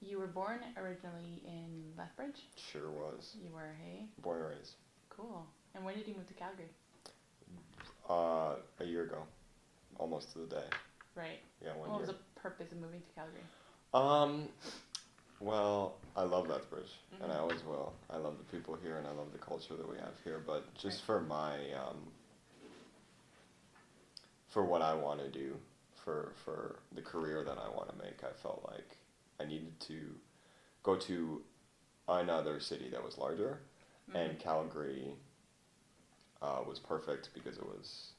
You were born originally in Lethbridge? Sure was. You were, hey? Born and raised. Cool. And when did you move to Calgary? A year ago, almost to the day. Right. Yeah, 1 year. What was the purpose of moving to Calgary? Um, well, I love Lethbridge, and I Mhm. always will. I love the people here, and I love the culture that we have here. But just Right. for for what I want to do, for the career that I want to make, I felt like I needed to go to another city that was larger, and Mhm. Calgary was perfect because it was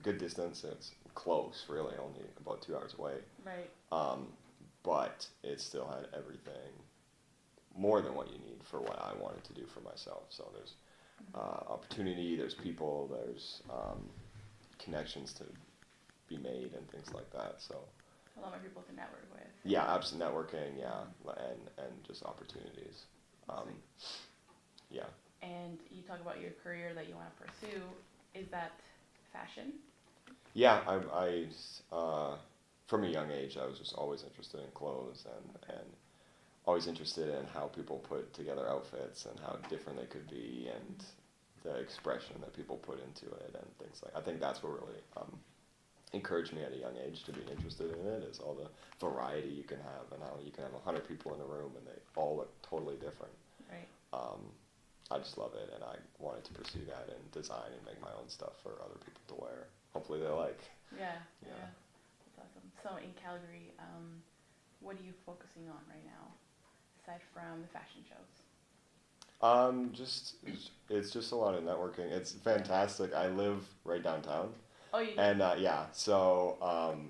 good distance. It's close, really, only about 2 hours away. Right. Um, but it still had everything more than what you need for what I wanted to do for myself. So there's opportunity, there's people, there's connections to be made and things like that. So A lot more people to network with. yeah, absolute networking, yeah, and just opportunities. Um, yeah. And you talk about your career that you want to pursue. Is that fashion? Yeah, from a young age, I was just always interested in clothes and always interested in how people put together outfits and how different they could be and the expression that people put into it and things like. I think that's what really encouraged me at a young age to be interested in it, is all the variety you can have and how you can have 100 people in a room and they all look totally different. Right. I just love it, and I wanted to pursue that and design and make my own stuff for other people to wear. Hopefully they like. Yeah. Yeah. Yeah. That's awesome. So in Calgary, what are you focusing on right now, aside from the fashion shows? Just it's just a lot of networking. It's fantastic. I live right downtown, Oh, you do? and yeah, so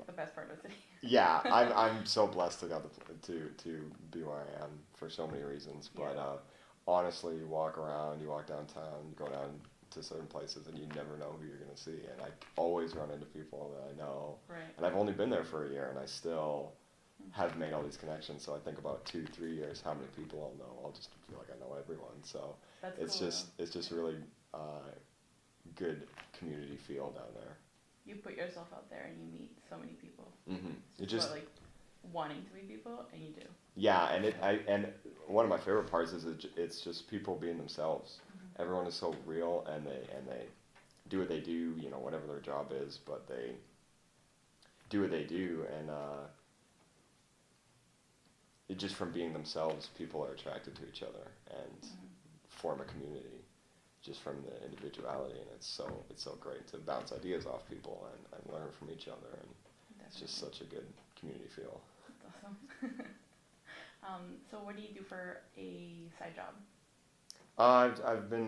The best part of the city. yeah, I'm so blessed to got to be where I am for so many reasons. But Yeah. honestly, you walk around, you walk downtown, you go down to certain places, and you never know who you're gonna see. And I always run into people that I know, Right. and I've only been there for a year, and I still have made all these connections. So I think about 2, 3 years, how many people I'll know. I'll just feel like I know everyone. So That's it's cool. just really good community feel down there. You put yourself out there and you meet so many people. Mm-hmm. It It's just about, like wanting to meet people, and you do. yeah, and one of my favorite parts is it's just people being themselves. Mm-hmm. Everyone is so real, and they do what they do, whatever their job is, but they do what they do, and it just from being themselves, people are attracted to each other and Mm-hmm. form a community just from the individuality, and it's so great to bounce ideas off people and learn from each other, and it's just Definitely. such a good community feel. That's awesome. So what do you do for a side job? I've been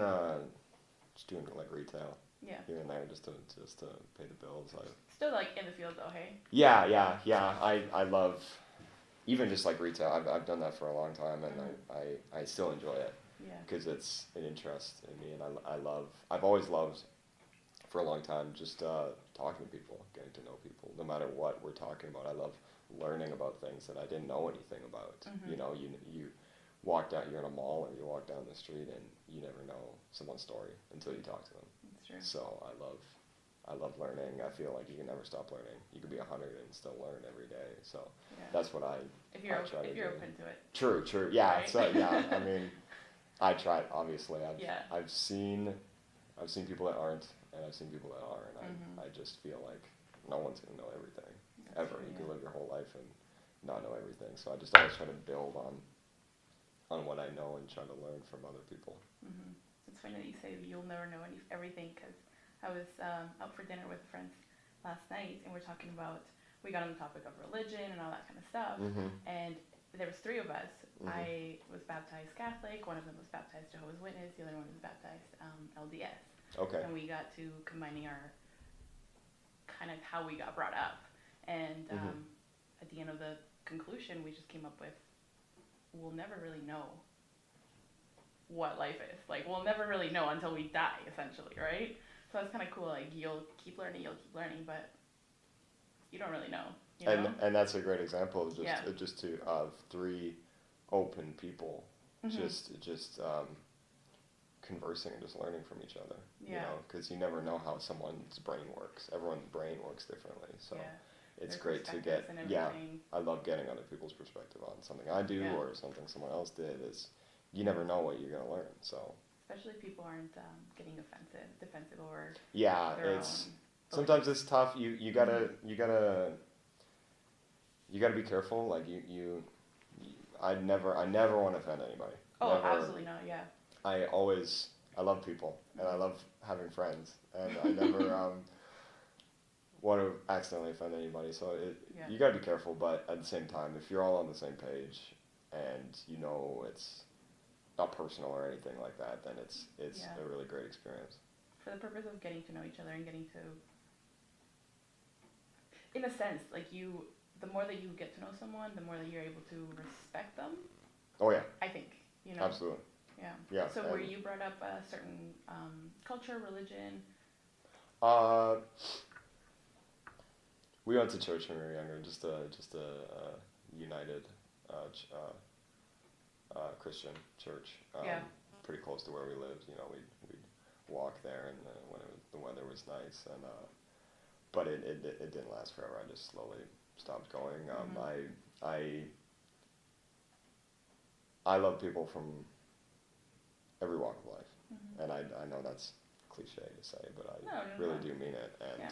just doing like retail Yeah. here and there just to pay the bills. Still like in the field though, hey? Yeah. I love even just like retail. I've done that for a long time, and I still enjoy it Yeah. because it's an interest in me, and I've always loved for a long time just talking to people, getting to know people, no matter what we're talking about. I love learning about things that I didn't know anything about. Mhm. You walk down, you're in a mall, or you walk down the street, and you never know someone's story until you talk to them. That's true. So I love learning. I feel like you can never stop learning. You can be 100 and still learn every day. So Yeah. that's what I If you're try to if you're do. open to it. True. Yeah. Right? So yeah, I mean, I tried. Obviously, Yeah. I've seen people that aren't, and I've seen people that are, and Mhm. I just feel like no one's gonna know everything That's ever. true, You yeah. can live your whole life and not know everything. So I just always try to build on what I know and try to learn from other people. Mhm. It's funny that you say you'll never know everything, because I was out for dinner with friends last night, and we got on the topic of religion and all that kind of stuff. Mm-hmm. And there was three of us. Mhm. I was baptized Catholic. One of them was baptized Jehovah's Witness. The other one was baptized LDS. Okay. And we got to combining our kind of how we got brought up. And Mhm. at the end of the conclusion, we just came up with, we'll never really know what life is. Like, we'll never really know until we die, essentially, right? So that's kind of cool. Like, you'll keep learning, but you don't really know. You know? And that's a great example of Yeah. of three open people Mhm. just conversing and just learning from each other. Yeah. Because you never know how someone's brain works. Everyone's brain works differently, so Yeah. it's Their great to perspectives get. and Yeah, everything. I love getting other people's perspective on something I do Yeah. or something someone else did. Is you never know what you're gonna learn. So Especially if people aren't getting defensive over yeah, their it's own sometimes beliefs. it's tough. You gotta be careful. Like I never want to offend anybody. Oh, Never. absolutely not. Yeah. I love people and I love having friends and I never want to accidentally offend anybody. So Yeah. you gotta be careful, but at the same time, if you're all on the same page and you know it's not personal or anything like that, then it's Yeah. a really great experience. For the purpose of getting to know each other and getting to, in a sense, like the more that you get to know someone, the more that you're able to respect them. Oh yeah, I think, absolutely. Yeah. Yeah. So were you brought up a certain culture, religion? We went to church when we were younger, just a united Christian church. Yeah. Pretty close to where we lived. We'd walk there, and when the weather was nice, and but it didn't last forever. I just slowly stopped going. I love people from every walk of life, and I know that's cliche to say, but I really do mean it. And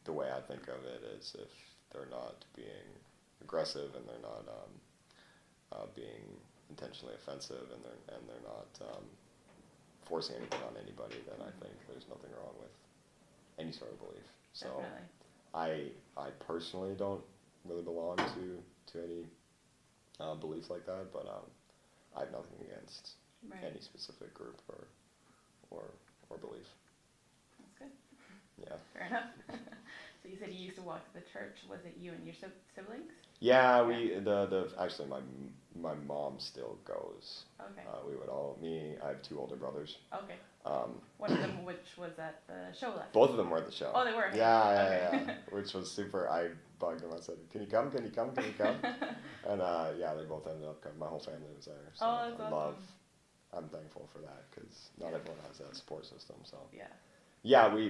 the way I think of it is if they're not being aggressive and they're not being intentionally offensive and they're not forcing anything on anybody, then I think there's nothing wrong with any sort of belief. So Definitely. I personally don't really belong to any belief like that, but I have nothing against any specific group or belief. That's good. Yeah. Fair enough. So you said you used to walk to the church. Was it you and your siblings? Yeah, actually my mom still goes. Okay. I have two older brothers. Okay. One of them, which was at the show last. Both of them were at the show. Oh, they were. Yeah, which was super. I bugged them. I said, "Can you come? Can you come? Can you come?" And they both ended up coming. My whole family was there. So that's awesome. I'm thankful for that because not everyone has that support system. So yeah. Yeah, we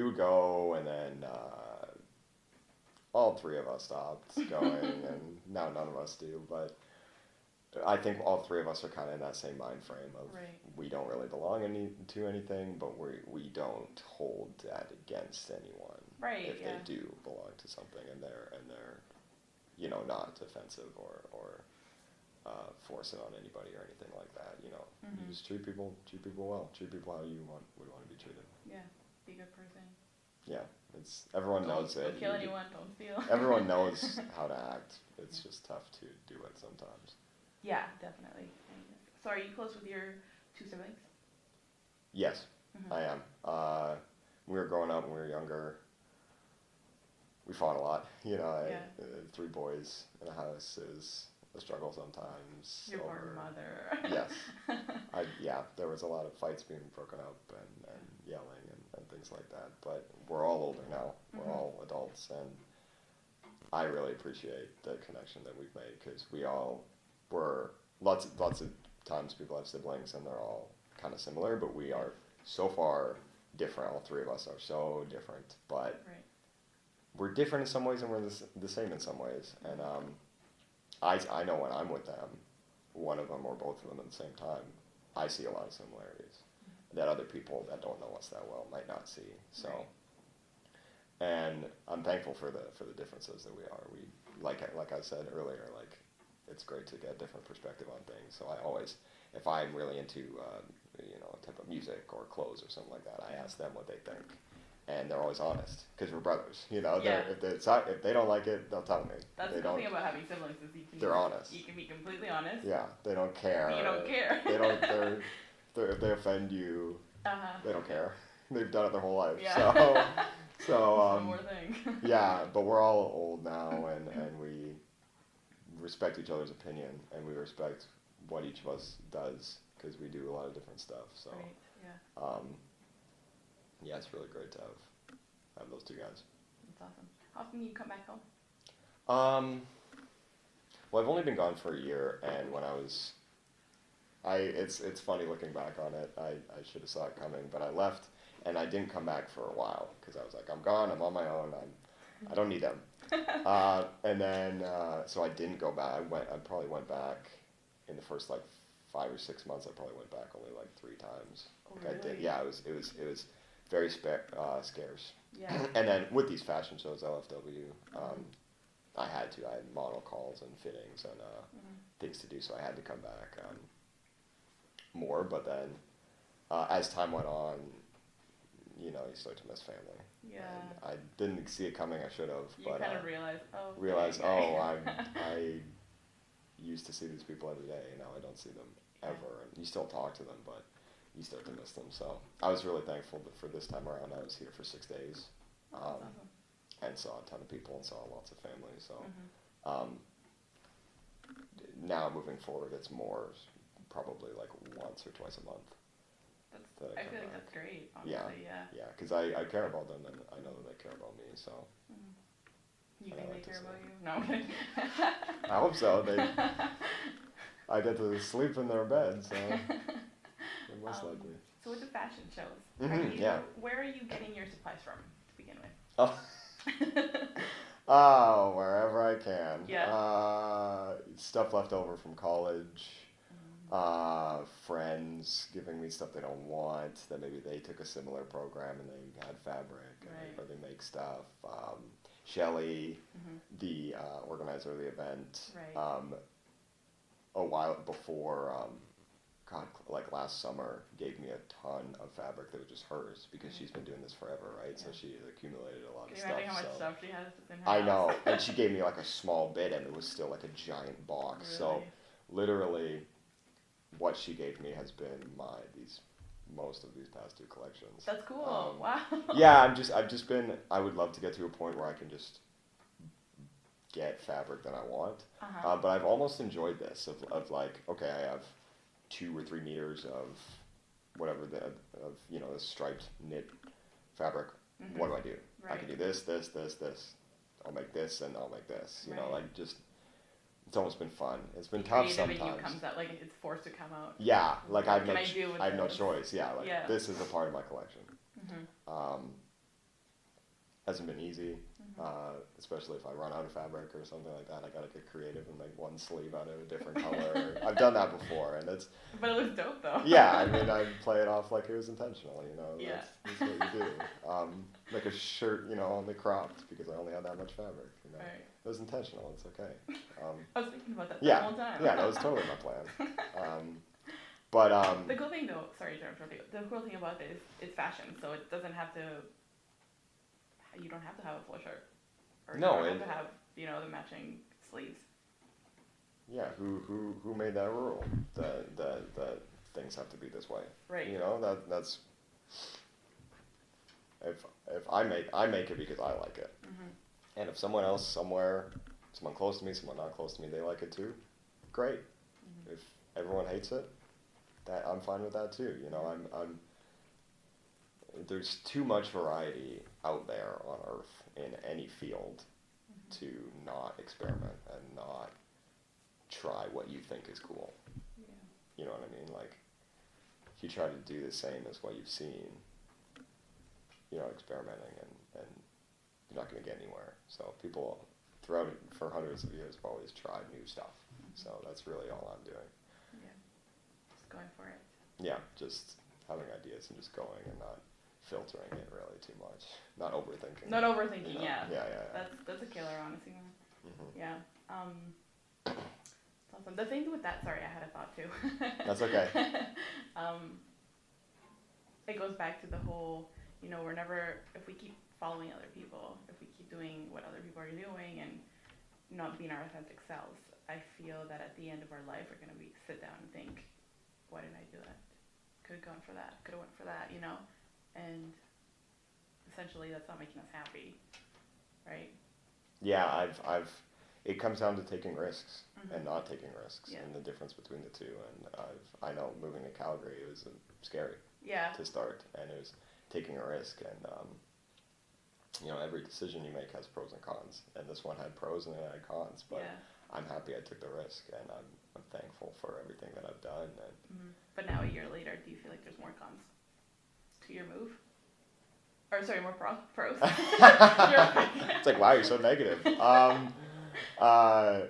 would go, and then all three of us stopped going, and now none of us do. But I think all three of us are kind of in that same mind frame of we don't really belong to anything, but we don't hold that against anyone if they do belong to something, and they're not offensive or force it on anybody or anything like that. You just treat people well. Treat people how you would want to be treated. Yeah, be a good person. Yeah, everyone knows it. Don't kill anyone. Don't steal. Everyone knows how to act. It's just tough to do it sometimes. Yeah, definitely. So, are you close with your two siblings? Yes, I am. When we were growing up, when we were younger, we fought a lot. Three boys in a house is a struggle sometimes. Your poor mother. Yes. There was a lot of fights being broken up and yelling and things like that. But we're all older now. We're all adults, and I really appreciate the connection that we've made because we're lots of times people have siblings and they're all kind of similar, but we are so far different. All three of us are so different, but we're different in some ways and we're the same in some ways. And I know when I'm with them, one of them or both of them at the same time, I see a lot of similarities that other people that don't know us that well might not see. So, and I'm thankful for the differences that we are. We like I said earlier, it's great to get a different perspective on things. So I always, if I'm really into a type of music or clothes or something like that, I ask them what they think. And they're always honest because we're brothers. If they don't like it, they'll tell me. That's the cool thing about having siblings is they're honest. You can be completely honest. Yeah, they don't care. You don't care. If they offend you, they don't care. They've done it their whole life. Yeah. So one more thing. Yeah, but we're all old now, and we respect each other's opinion, and we respect what each of us does because we do a lot of different stuff. So. Yeah, it's really great to have those two guys. That's awesome. How often do you come back home? Well, I've only been gone for a year, and when it's funny looking back on it. I should have saw it coming, but I left, and I didn't come back for a while because I was like, I'm gone. I'm on my own. I don't need them. And then, so I didn't go back. I probably went back in the first like 5 or 6 months. I probably went back only like 3 times. Oh, I did. really? Yeah, it was very scarce. Yeah. And then with these fashion shows, LFW, Mhm. I had to. I had model calls and fittings and Mhm. things to do, so I had to come back more. But then, as time went on, you start to miss family. Yeah. And I didn't see it coming. I should have. You But kind of realized, oh. realized, okay. I used to see these people every day, and now I don't see them ever. And you still talk to them, but you start to miss them. So I was really thankful that for this time around. I was here for 6 days, Oh, that's awesome. and saw a ton of people and saw lots of family. So Mhm. now moving forward, it's more probably like once or twice a month. I feel like that's great, honestly, yeah. Yeah, because I care about them, and I know that they care about me. So Mhm. You I think like they to care about say. you? No, I'm kidding. I hope so. I get to sleep in their bed, so most likely. So with the fashion shows, Yeah. where are you getting your supplies from to begin with? Oh. Oh, wherever I can. Yeah. Stuff left over from college. Mhm. Friends giving me stuff they don't want. That maybe they took a similar program and they had fabric, Right. or they make stuff. Shelly, Mhm. the organizer of the event, Right. a while before, God, like last summer, gave me a ton of fabric that was just hers because Mhm. she's been doing this forever, right? So Yeah. she accumulated a lot Can of you stuff. imagine how much So stuff she has in her I house? know, and she gave me like a small bit, and it was still like a giant box. So Really? literally, what she gave me has been most of these past 2 collections. That's cool. Wow. Yeah, I've just been. I would love to get to a point where I can just get fabric that I want. Uh-huh. But I've almost enjoyed this of like, okay, I have 2 or 3 meters of whatever this striped knit fabric. Mhm. What do I do? I Right. can do this, this, this, this. I'll make this, and I'll make this. Right. Like just. It's almost been fun. It's been The tough creative in sometimes. you comes out, like it's forced to come out. Yeah, like I What can I do with have no this? choice. Yeah, like Yeah. this is a part of my collection. Mhm. Hasn't been easy, Mhm. especially if I run out of fabric or something like that. I gotta get creative and make one sleeve out of a different color. I've done that before, and it's But it looks dope though. yeah. I mean, I play it off like it was intentional. Yeah. That's what you do. Make a shirt, only cropped because I only had that much fabric. Right. It was intentional. It's okay. I was thinking about that the Yeah, whole time. yeah, that was totally my plan. But The cool thing though, sorry to interrupt you. The cool thing about it is it's fashion, so it doesn't have to. You don't have to have a full shirt, or No, you don't have to have the matching sleeves. yeah, who made that rule? That things have to be this way. Right. That's if I make it because I like it, Mhm. and if someone else somewhere, someone close to me, someone not close to me, they like it too, great. Mhm. If everyone hates it, that I'm fine with that too. I'm there's too much variety out there on Earth in any field Mhm. to not experiment and not try what you think is cool. Yeah. You know what I mean? Like, if you try to do the same as what you've seen, experimenting, and you're not going to get anywhere. So people throughout for hundreds of years have always tried new stuff. Mhm. So that's really all I'm doing. Yeah. Just going for it. Yeah, just having ideas and just going and not filtering it really too much, not overthinking. Not overthinking. Yeah. Yeah. That's a killer, honestly. Mm-hmm. Yeah. It's awesome. The thing with that, sorry, I had a thought too. That's okay. It goes back to the whole, we're never, if we keep following other people, if we keep doing what other people are doing and not being our authentic selves, I feel that at the end of our life, we're going to sit down and think, why didn't I do that? Could have gone for that, could have went for that, and essentially that's not making us happy, right? Yeah, it comes down to taking risks Mhm. and not taking risks, Yeah. and the difference between the two. And I know moving to Calgary, it was scary Yeah. to start, and it was taking a risk. And every decision you make has pros and cons, and this one had pros and it had cons. But Yeah. I'm happy I took the risk, and I'm thankful for everything that I've done. And But now a year later, do you feel like there's more cons to your move? Or sorry, more pros. It's like, wow, you're so negative. Uh,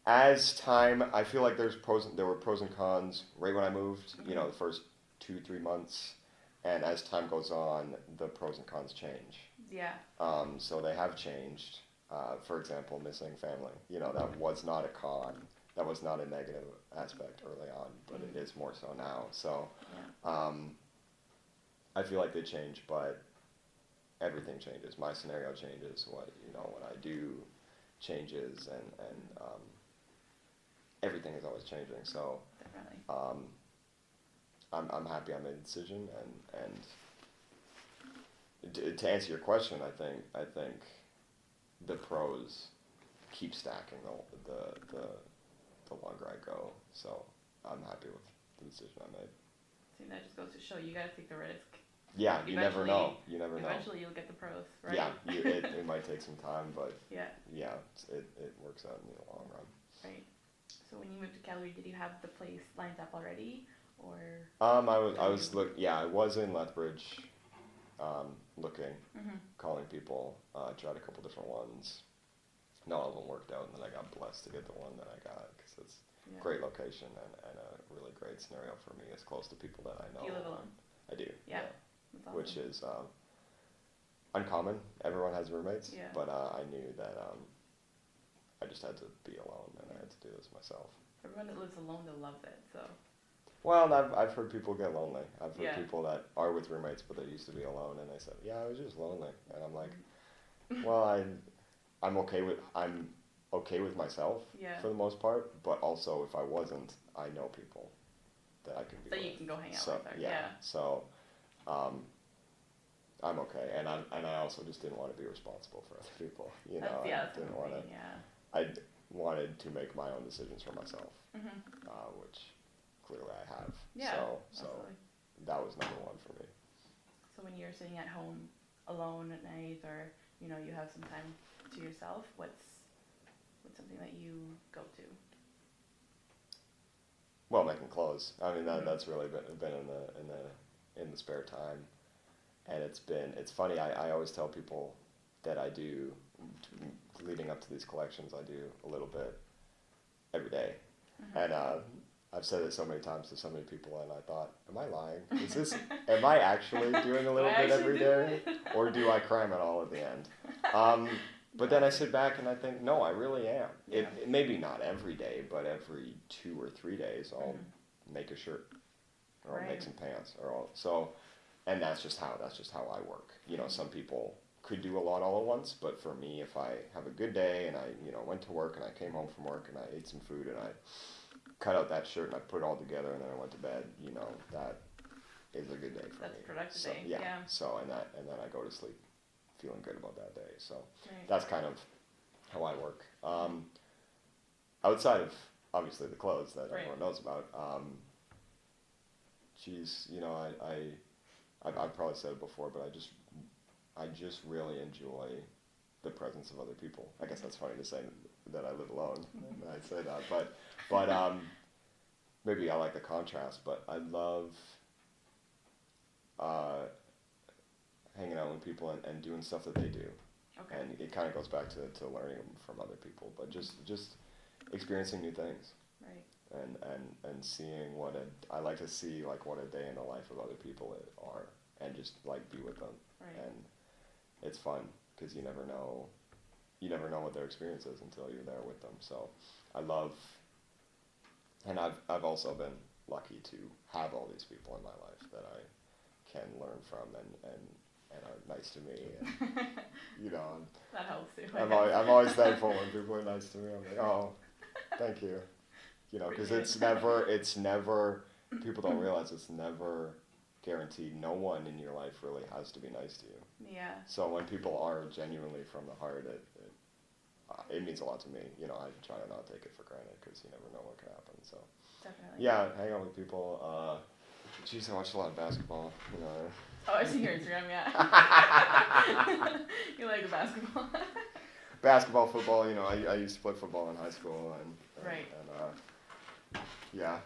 as time, I feel like there were pros and cons right when I moved. You know, the first 2-3 months, and as time goes on, the pros and cons change. Yeah. So they have changed. For example, missing family. You know, that was not a con. That was not a negative aspect early on, but it is more so now. So, I feel like they change, but everything changes. My scenario changes. What I do changes, and everything is always changing. So, Definitely. I'm happy I made the decision, and to answer your question, I think the pros keep stacking the longer I go. So I'm happy with the decision I made. See, that just goes to show you gotta take the risk. Yeah, you never know. You never know. Eventually, you'll get the pros, right? Yeah, it might take some time, but yeah, it works out in the long run. Right. So when you moved to Calgary, did you have the place lined up already, or? I was in Lethbridge, looking, calling people, tried a couple different ones. Not all of them worked out, and then I got blessed to get the one that I got, because it's a great location and a really great scenario for me. It's close to people that I know. Do you live alone? I do. Yeah. That's awesome. Which is uncommon. Everyone has roommates, but I knew that I just had to be alone, and I had to do this myself. Everyone that lives alone, they love it. So. Well, I've heard people get lonely. I've heard people that are with roommates, but they used to be alone, and they said, "Yeah, I was just lonely," and I'm like, "Well, I'm okay with myself for the most part, but also if I wasn't, I know people that I could be with. You can go hang out with. So, I'm okay, and I also just didn't want to be responsible for other people. You know, I didn't want to. I wanted to make my own decisions for myself, which clearly I have. Yeah. So that was number one for me. So when you're sitting at home alone at night, or you have some time to yourself, what's something that you go to? Well, making clothes. I mean, that's really been in the spare time, and it's funny. I always tell people that I do, leading up to these collections, I do a little bit every day, and I've said it so many times to so many people, and I thought, am I lying? Am I actually doing a little bit every day, or do I cram it all at the end? But then I sit back and I think, no, I really am. Yeah. It maybe not every day, but every 2 or 3 days, I'll make a shirt, or I'll make some pants, and that's just how I work. Some people could do a lot all at once, but for me, if I have a good day and I went to work and I came home from work and I ate some food and I cut out that shirt and I put it all together and then I went to bed, that is a good day for me. That's a productive day. Yeah. So and then I go to sleep feeling good about that day. So that's kind of how I work. Outside of obviously the clothes that everyone knows about, I've probably said it before, but I just really enjoy the presence of other people. I guess that's funny to say that I live alone. I say that, but maybe I like the contrast. But I love hanging out with people and doing stuff that they do. Okay. And it kind of goes back to learning from other people, but just experiencing new things. Right. And seeing I like to see like what a day in the life of other people are, and just like be with them. Right. And it's fun because you never know what their experience is until you're there with them. So I love, and I've also been lucky to have all these people in my life that I can learn from and are nice to me, and that helps too. I'm always thankful when people are nice to me. I'm like, oh, thank you, because it's never people don't realize it's never guaranteed. No one in your life really has to be nice to you. Yeah. So when people are genuinely from the heart, it means a lot to me. I try to not take it for granted because you never know what can happen. So definitely. Yeah, hang out with people. Geez, I watch a lot of basketball. Oh, I see your Instagram, yeah. You like basketball. Basketball, football, I used to play football in high school. And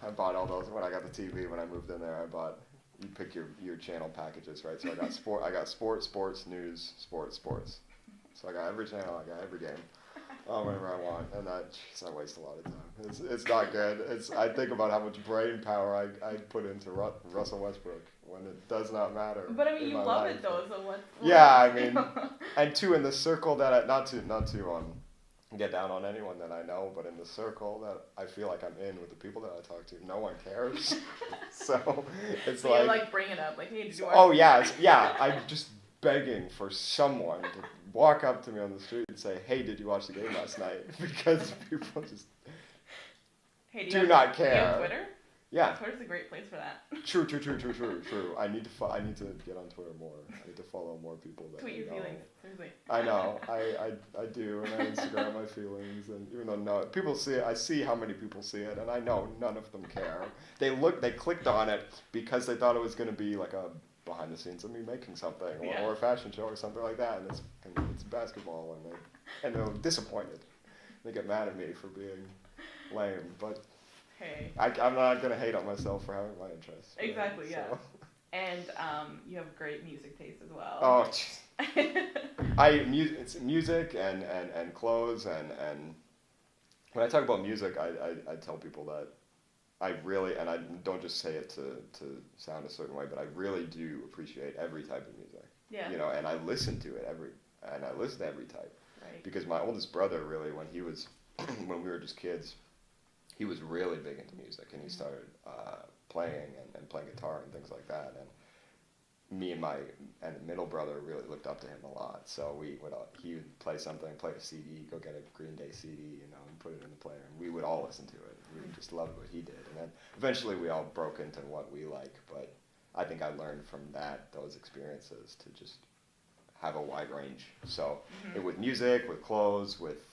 I bought all those. When I got the TV, when I moved in there, I bought, you pick your channel packages, right? So I got sports, news, sports. So I got every channel, I got every game, whenever I want, and I waste a lot of time. It's not good. I think about how much brain power I put into Russell Westbrook when it does not matter. But I mean, you love life. it though, so what? Yeah, I mean, and two, in the circle that not to get down on anyone that I know, but in the circle that I feel like I'm in with the people that I talk to, no one cares. So it's so like, you like bring it up, like, hey, did you watch? oh yeah, I'm just begging for someone to walk up to me on the street and say, hey, did you watch the game last night? Because people just do not care. Do you have Twitter? Yeah. Twitter's a great place for that. True. I need to get on Twitter more. I need to follow more people that Tweet I your know. feelings, seriously. I know. I do, and I Instagram my feelings, and even though people see it, I see how many people see it, and I know none of them care. They clicked on it because they thought it was going to be like a behind the scenes of me making something, or a fashion show or something like that, and it's basketball, and they're disappointed. They get mad at me for being lame, but. Hey. I'm not going to hate on myself for having my interests. Right? Exactly, yeah. So. And you have great music taste as well. Oh, it's music and clothes and when I talk about music, I tell people that I really, and I don't just say it to sound a certain way, but I really do appreciate every type of music. Yeah. You know, and I listen to every type. Right. Because my oldest brother really, when we were just kids, he was really big into music, and he started playing and playing guitar and things like that. And me and my middle brother really looked up to him a lot. So he would play something, play a CD, go get a Green Day CD, and put it in the player, and we would all listen to it. We just loved what he did, and then eventually we all broke into what we like. But I think I learned from those experiences to just have a wide range. So with music, with clothes, with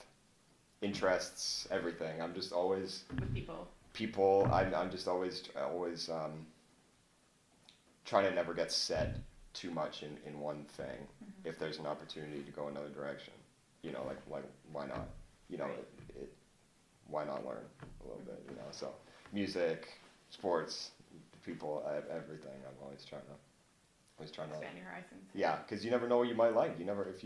interests, everything. I'm just always with people. I'm just always trying to never get set too much in one thing. If there's an opportunity to go another direction, like why not? Right. Why not learn a little bit? So music, sports, people, everything. I'm always trying to expand your horizons. Yeah, because you never know what you might like. You never, if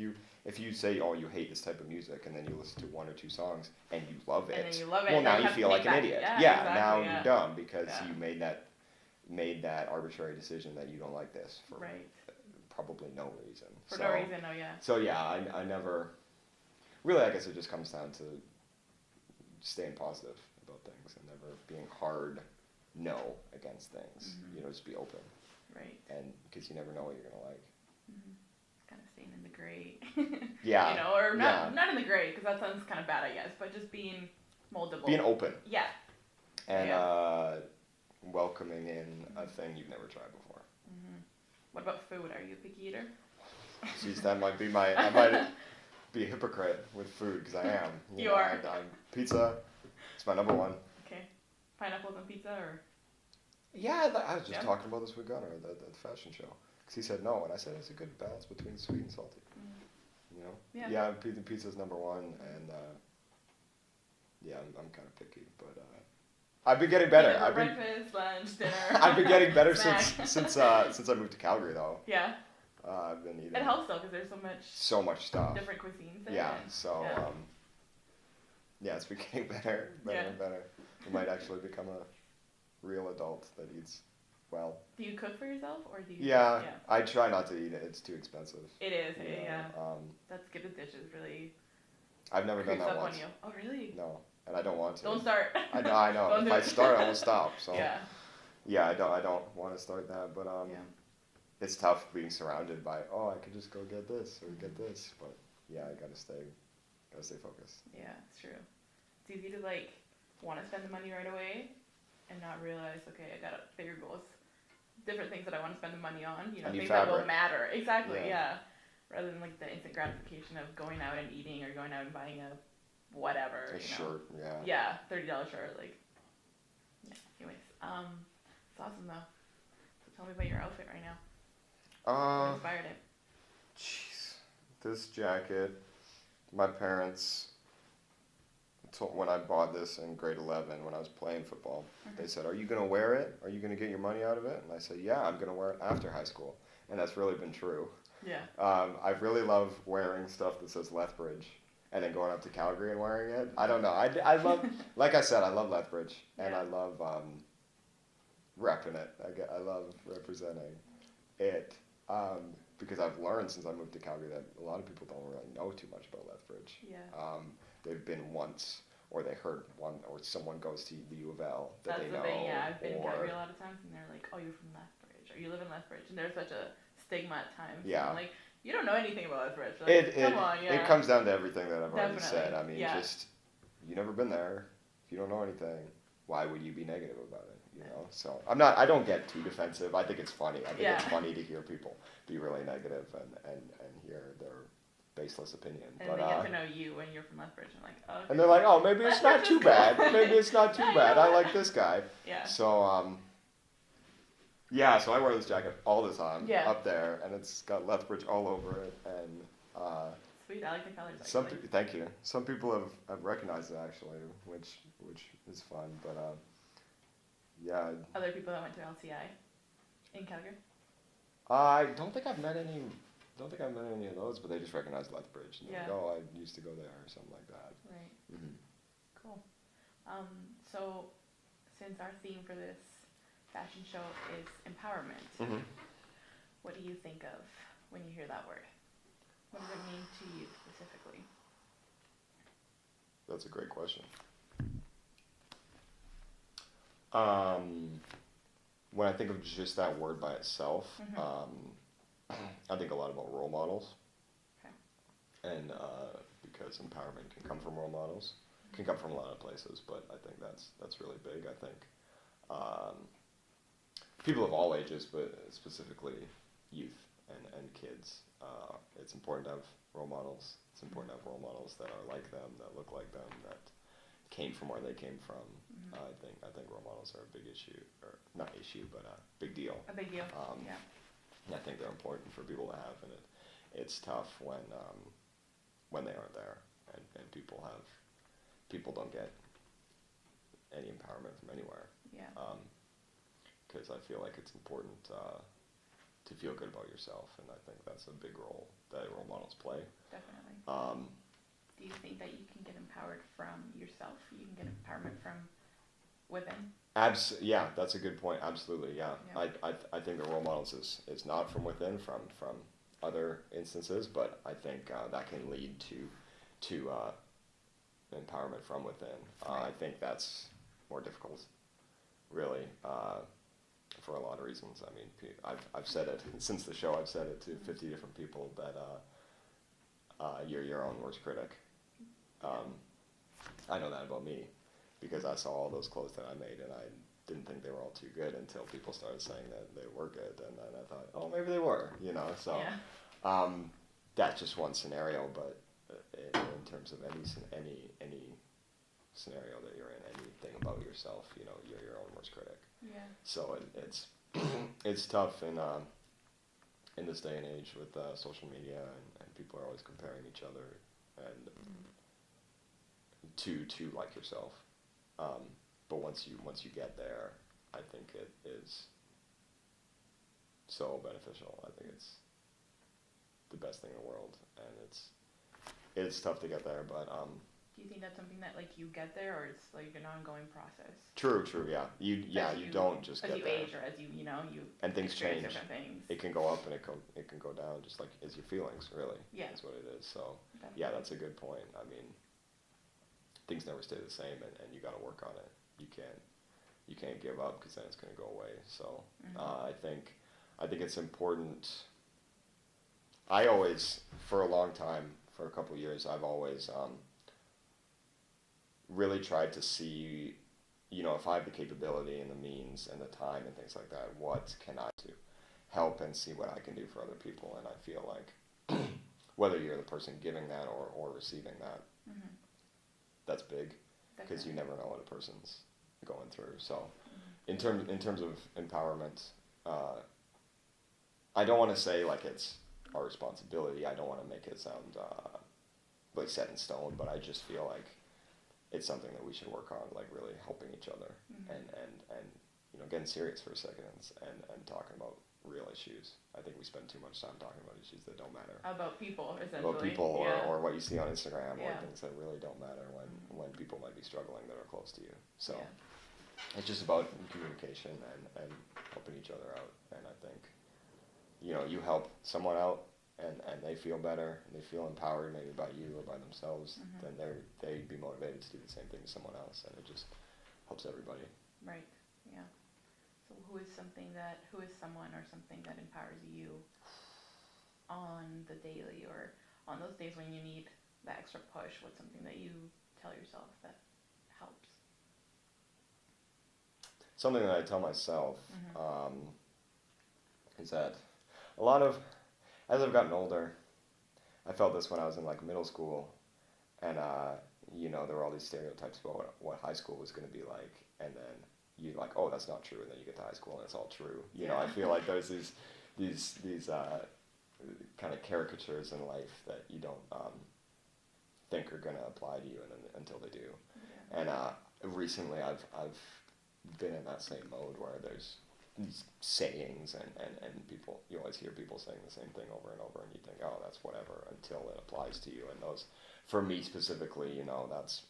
you say, oh, you hate this type of music, and then you listen to one or two songs and you love it. And then you love it. Well, now you feel like an idiot. Yeah, exactly, now you're dumb because you made that arbitrary decision that you don't like this for probably no reason. For no reason, yeah. So yeah, I never really. I guess it just comes down to staying positive about things and never being hard no against things. Just be open. Right. And because you never know what you're going to like. Kind of staying in the gray. Yeah. Or not in the gray, because that sounds kind of bad, I guess, but just being moldable. Being open. Yeah. And welcoming in a thing you've never tried before. What about food? Are you a picky eater? Jeez, that might be I might be a hypocrite with food, because I am. You are. I'm pizza. It's my number one. Okay. Pineapples on pizza, or? Yeah, I was just talking about this with Gunnar at the fashion show. Because he said no, and I said it's a good balance between sweet and salty. Yeah, pizza's number one, and I'm kind of picky, but I've been getting better. Breakfast, lunch, dinner. I've been getting better since I moved to Calgary, though. Yeah. I've been eating. It helps though, because there's so much stuff. Different cuisines there. Yeah. So it's been getting better and better. I might actually become a real adult that eats well. Do you cook for yourself, or do you? Yeah, I try not to eat it. It's too expensive. It is, yeah. That skip a dish is really. I've never done that up once. On you. Oh, really? No, and I don't want to. Don't start. I know. If I start, I won't stop. So. Yeah. I don't want to start that, but it's tough being surrounded by I could just go get this or get this, but I gotta stay focused. Yeah, it's true. It's easy to want to spend the money right away, and not realize, okay, I got bigger goals, different things that I want to spend the money on, things that will matter. Exactly, yeah. Rather than the instant gratification of going out and eating or going out and buying a whatever. A shirt, Yeah, $30 shirt, anyways, it's awesome though. So tell me about your outfit right now. What inspired it? Jeez, this jacket, my parents when I bought this in grade 11 when I was playing football, they said, "Are you going to wear it? Are you going to get your money out of it?" And I said, "Yeah, I'm going to wear it after high school." And that's really been true. Yeah. I really love wearing stuff that says Lethbridge and then going up to Calgary and wearing it. I don't know. I love, like I said, I love Lethbridge and I love repping it. I love representing it because I've learned since I moved to Calgary that a lot of people don't really know too much about Lethbridge. Yeah. They've been once, or they heard one, or someone goes to the U of L that That's they the know. thing, yeah. I've been in or, Calgary a lot of times, and they're like, "Oh, you're from Lethbridge, or you live in Lethbridge," and there's such a stigma at times. Yeah. I'm like, you don't know anything about Lethbridge. Like, come on, yeah. It comes down to everything that I've already Definitely, said. I mean, yeah. just, you've never been there. If you don't know anything, why would you be negative about it? You know? So I don't get too defensive. I think it's funny. I think it's funny to hear people be really negative and hear their baseless opinion. And but, they get to know you when you're from Lethbridge, and like, oh, okay. And they're like, "Oh, maybe it's not too bad. Maybe it's not too bad. I like this guy." Yeah. So, so I wear this jacket all the time up there, and it's got Lethbridge all over it. And sweet, I like the colors. Actually. Thank you. Some people have recognized it actually, which is fun. But yeah. Other people that went to LCI in Calgary. I don't think I've met any. Don't think I've met any of those, but they just recognize Lethbridge. And they're like, "Oh, I used to go there," or something like that. Right. Mm-hmm. Cool. So, since our theme for this fashion show is empowerment, what do you think of when you hear that word? What does it mean to you specifically? That's a great question. When I think of just that word by itself, I think a lot about role models. Okay. And because empowerment can come from role models, can come from a lot of places, but I think that's really big. I think people of all ages, but specifically youth and kids, it's important to have role models. It's important to have role models that are like them, that look like them, that came from where they came from. I think role models are a big issue, or not issue, but a big deal. A big deal. Yeah. I think they're important for people to have, and it's tough when they aren't there, and people don't get any empowerment from anywhere. Yeah. Because I feel like it's important to feel good about yourself, and I think that's a big role that role models play. Definitely. Do you think that you can get empowered from yourself? You can get empowerment from within? Yeah, that's a good point. Absolutely, yeah. I think the role models is not from within, from other instances, but I think that can lead to empowerment from within. I think that's more difficult, really, for a lot of reasons. I mean, I've said it since the show. I've said it to 50 different people that you're your own worst critic. I know that about me, because I saw all those clothes that I made, and I didn't think they were all too good until people started saying that they were good, and then I thought, oh, maybe they were, you know. So that's just one scenario, but in terms of any scenario that you're in, anything about yourself, you know, you're your own worst critic. Yeah. So it's it's tough in this day and age with social media, and people are always comparing each other and to like yourself. But once you get there, I think it is so beneficial. I think it's the best thing in the world, and it's tough to get there, but do you think that's something that like you get there, or it's like an ongoing process? True, yeah. You don't just get there. As you age, or as you and things change. Different things. It can go up and it can go down, just like as your feelings, really. Yeah. That's what it is. So definitely. Yeah, that's a good point. I mean, things never stay the same, and you got to work on it. You can't give up, because then it's going to go away. So I think it's important. I always, for a long time, for a couple of years, I've always really tried to see, you know, if I have the capability and the means and the time and things like that, what can I do? Help and see what I can do for other people. And I feel like whether you're the person giving that or receiving that, that's big, because you never know what a person's going through. So in terms of empowerment, I don't want to say like it's our responsibility. I don't want to make it sound like set in stone, but I just feel like it's something that we should work on, like really helping each other and getting serious for a second and talking about real issues. I think we spend too much time talking about issues that don't matter. About people, essentially. About people Yeah. or what you see on Instagram or Yeah. things that really don't matter when people might be struggling that are close to you. So Yeah. it's just about communication and helping each other out. And I think, you help someone out and they feel better and they feel empowered maybe by you or by themselves, then they'd be motivated to do the same thing to someone else, and it just helps everybody. Right. Yeah. So who is someone or something that empowers you on the daily or on those days when you need that extra push? What's something that you tell yourself that helps? Something that I tell myself is that a lot of, as I've gotten older, I felt this when I was in like middle school, and there were all these stereotypes about what high school was going to be like, and then you're like, oh, that's not true, and then you get to high school and it's all true. I feel like there's these kind of caricatures in life that you don't think are going to apply to you until they do. Yeah. And recently I've been in that same mode where there's these sayings and people, you always hear people saying the same thing over and over, and you think, oh, that's whatever, until it applies to you. And those, for me specifically, that's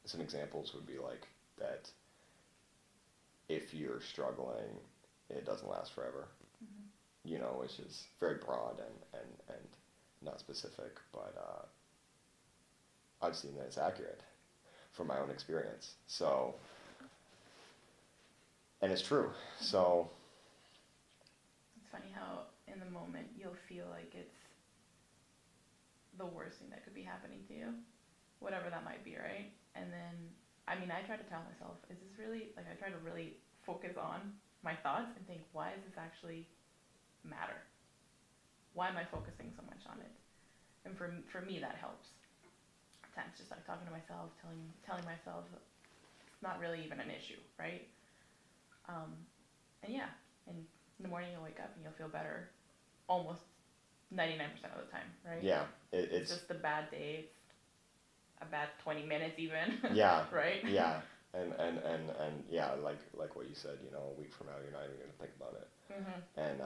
some examples would be like that. If you're struggling, it doesn't last forever. Which is very broad and not specific, but I've seen that it's accurate from my own experience. So, and it's true. So it's funny how in the moment you'll feel like it's the worst thing that could be happening to you, whatever that might be, right? And then, I try to tell myself, is this really, like, I try to really focus on my thoughts and think, why does this actually matter? Why am I focusing so much on it? And for me, that helps. At times, just like talking to myself, telling myself it's not really even an issue, right? And in the morning you'll wake up and you'll feel better almost 99% of the time, right? Yeah, it's just a bad day. It's a bad 20 minutes even. Yeah. Right? Yeah. And yeah, like what you said, a week from now you're not even going to think about it. And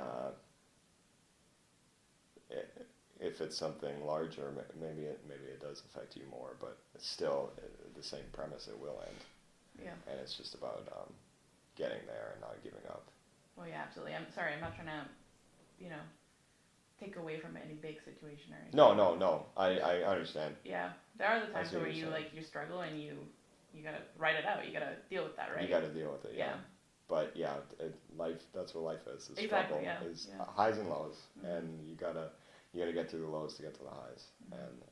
if it's something larger, maybe it does affect you more, but it's still the same premise. It will end. Yeah. And it's just about getting there and not giving up. Well, yeah, absolutely. I'm sorry, I'm not trying to, take away from any big situation or anything. No. I understand. Yeah. There are the times where you struggle and you gotta write it out. You gotta deal with that, right? You gotta deal with it, yeah. But yeah, life, that's what life is. Exactly, struggle is highs and lows, and you gotta get through the lows to get to the highs. And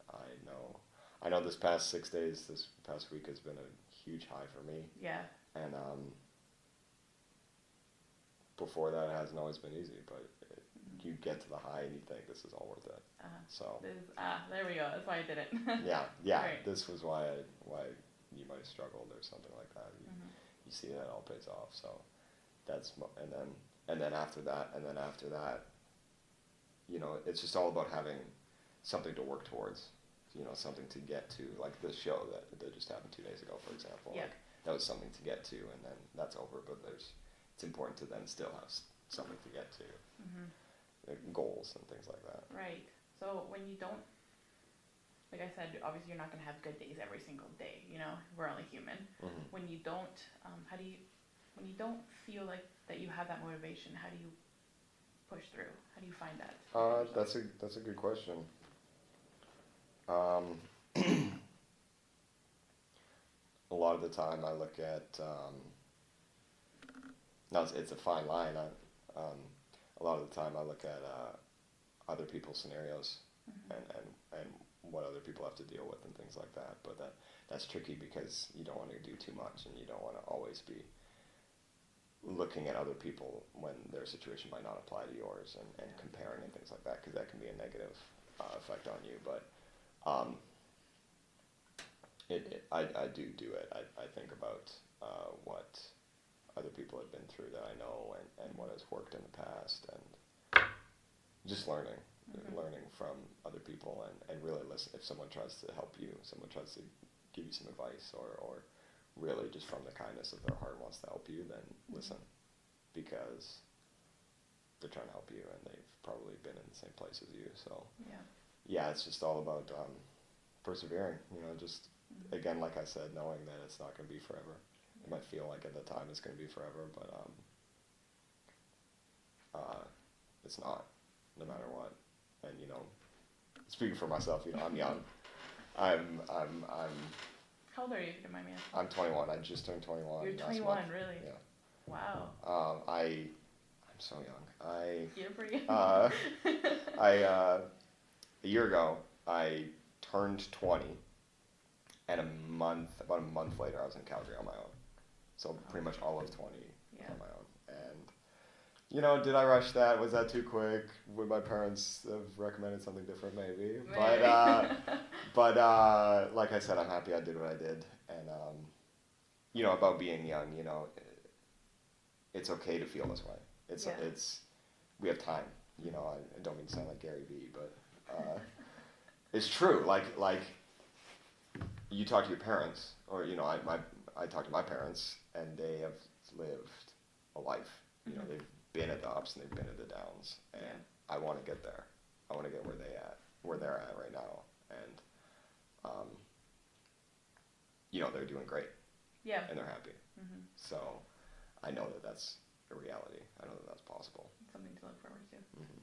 I know this past 6 days, this past week has been a huge high for me. Yeah. And before that, it hasn't always been easy, but you get to the high and you think this is all worth it. So there we go. That's why I did it. Yeah. Right. This was why you might have struggled or something like that. You see that it all pays off. So that's and then after that, it's just all about having something to work towards. Something to get to, like this show that just happened 2 days ago, for example. Yeah. Like, that was something to get to, and then that's over. But it's important to then still have something to get to. Goals and things like that. Right. So when you don't, like I said, obviously you're not going to have good days every single day. We're only human. When you don't, when you don't feel like that you have that motivation, how do you push through? How do you find that? That's a good question. A lot of the time I look at, it's a fine line. A lot of the time I look at other people's scenarios and what other people have to deal with and things like that. But that's tricky because you don't want to do too much, and you don't want to always be looking at other people when their situation might not apply to yours and comparing and things like that, because that can be a negative effect on you. But I do it. I think about what other people have been through that I know and what has worked in the past, and just learning from other people and really listen. If someone tries to help you, someone tries to give you some advice or really just from the kindness of their heart wants to help you, then listen, because they're trying to help you and they've probably been in the same place as you. So yeah, it's just all about persevering, just again, like I said, knowing that it's not going to be forever. It might feel like at the time it's going to be forever, but it's not, no matter what. And speaking for myself, I'm young. I'm How old are you, if you don't mind me asking? I'm 21. I just turned 21. You're 21, really? Yeah. Wow. I'm so young. You're pretty young. A year ago, I turned 20, and about a month later, I was in Calgary on my own. So pretty much all of 20 on my own. And, did I rush that? Was that too quick? Would my parents have recommended something different? Maybe. But like I said, I'm happy I did what I did. And, about being young, it's okay to feel this way. We have time. I don't mean to sound like Gary Vee, but it's true. Like you talk to your parents, or I talk to my parents, and they have lived a life. They've been at the ups and they've been at the downs, and I want to get there. I want to get where they're at right now, and they're doing great. Yeah. And they're happy. Mm-hmm. So I know that that's a reality. I know that that's possible. Something to look forward to. Mm-hmm.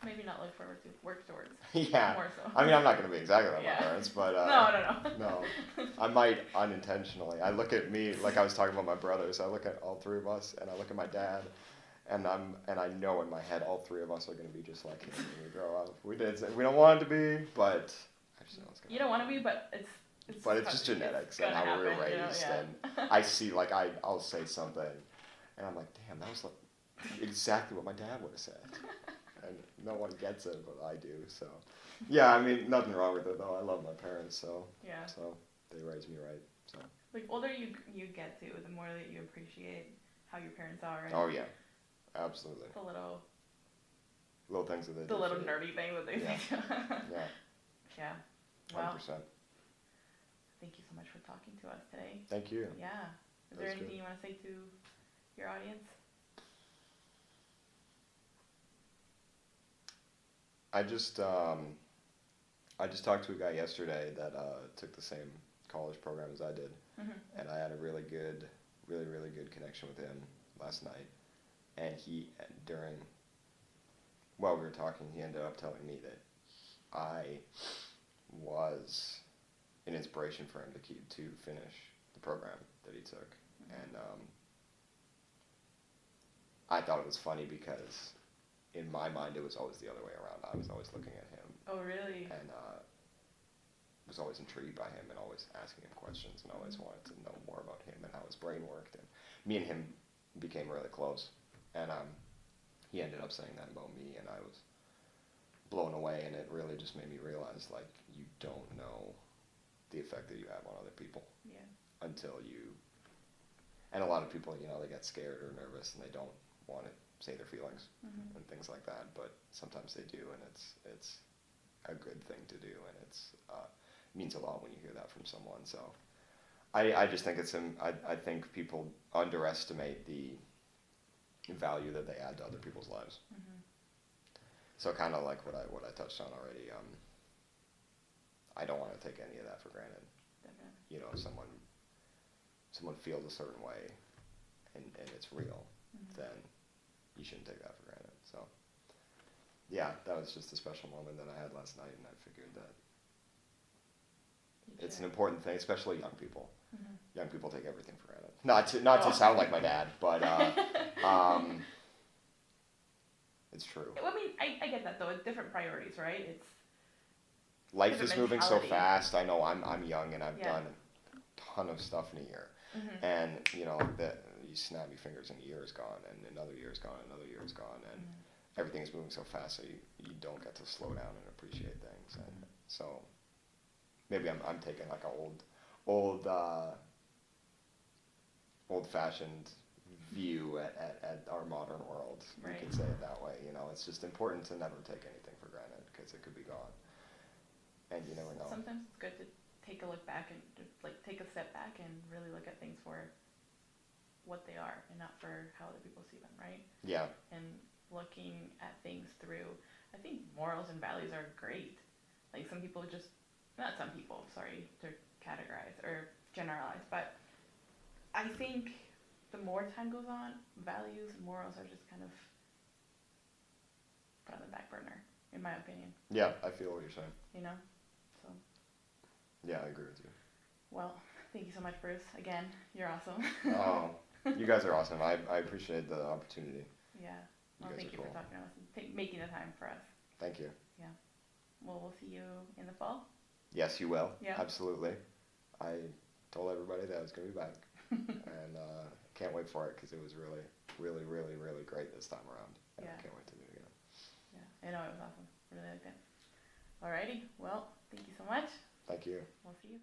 Maybe not look forward to, work towards. Yeah. More so. I mean, I'm not going to be exactly like my parents, but No. I might unintentionally. I look at me, like I was talking about my brothers. I look at all three of us, and I look at my dad, and I know in my head all three of us are going to be just like him when we grow up. We don't want it to be, but I just know it's going to. You don't want to be, but it's just genetics and how we were raised, and I see I'll say something, and I'm like, damn, that was like exactly what my dad would have said. And no one gets it, but I do. So, yeah, I mean, nothing wrong with it though. I love my parents, so they raised me right. So, like, older you get to, the more that you appreciate how your parents are. And oh yeah, absolutely. The little things that they do. The little nerdy things that they say. Yeah. 100%. Thank you so much for talking to us today. Thank you. Yeah. Is there anything you want to say to your audience? I just talked to a guy yesterday that took the same college program as I did, and I had a really good connection with him last night. And while we were talking, he ended up telling me that I was an inspiration for him to finish the program that he took, and I thought it was funny because in my mind it was always the other way around. I was always looking at him. Oh, really? And was always intrigued by him and always asking him questions and always wanted to know more about him and how his brain worked. And me and him became really close. And he ended up saying that about me, and I was blown away, and it really just made me realize, like, you don't know the effect that you have on other people until you. And a lot of people, they get scared or nervous and they don't want to say their feelings and things like that. But sometimes they do, and it's a good thing to do, and it means a lot when you hear that from someone. So I just think I think people underestimate the value that they add to other people's lives. So kind of like what I touched on already. I don't want to take any of that for granted. Definitely. If someone feels a certain way, and it's real, then you shouldn't take that for granted. So, yeah, that was just a special moment that I had last night, and I figured that it's an important thing, especially young people. Young people take everything for granted. Not to sound like my dad, but it's true. I mean, I get that though. It's different priorities, right? It's life is moving so fast. I know I'm young and I've done a ton of stuff in a year, and that you snap your fingers and a year is gone, and another year is gone, another year is gone, and everything is moving so fast, so you don't get to slow down and appreciate things, and so maybe I'm taking like an old-fashioned view at our modern world. Right. We could say it that way. It's just important to never take anything for granted because it could be gone, and you never know. Sometimes it's good to take a look back and just, like, take a step back and really look at things for what they are and not for how other people see them, right? Yeah. And looking at things through, I think morals and values are great. Like, some people just, not some people, sorry to categorize or generalize, but I think the more time goes on, values and morals are just kind of put on the back burner, in my opinion. Yeah, I feel what you're saying. You know? So. Yeah, I agree with you. Well, thank you so much, Bruce. Again, you're awesome. Oh, you guys are awesome. I appreciate the opportunity. Yeah. Well, thank you cool. for talking to us and making the time for us. Thank you. Yeah. Well, we'll see you in the fall. Yes, you will. Yeah. Absolutely. I told everybody that I was going to be back. And can't wait for it because it was really, really, really, really great this time around. And Yeah. I can't wait to do it again. Yeah. I know, it was awesome. Really liked it. Alrighty. Well, thank you so much. Thank you. We'll see you.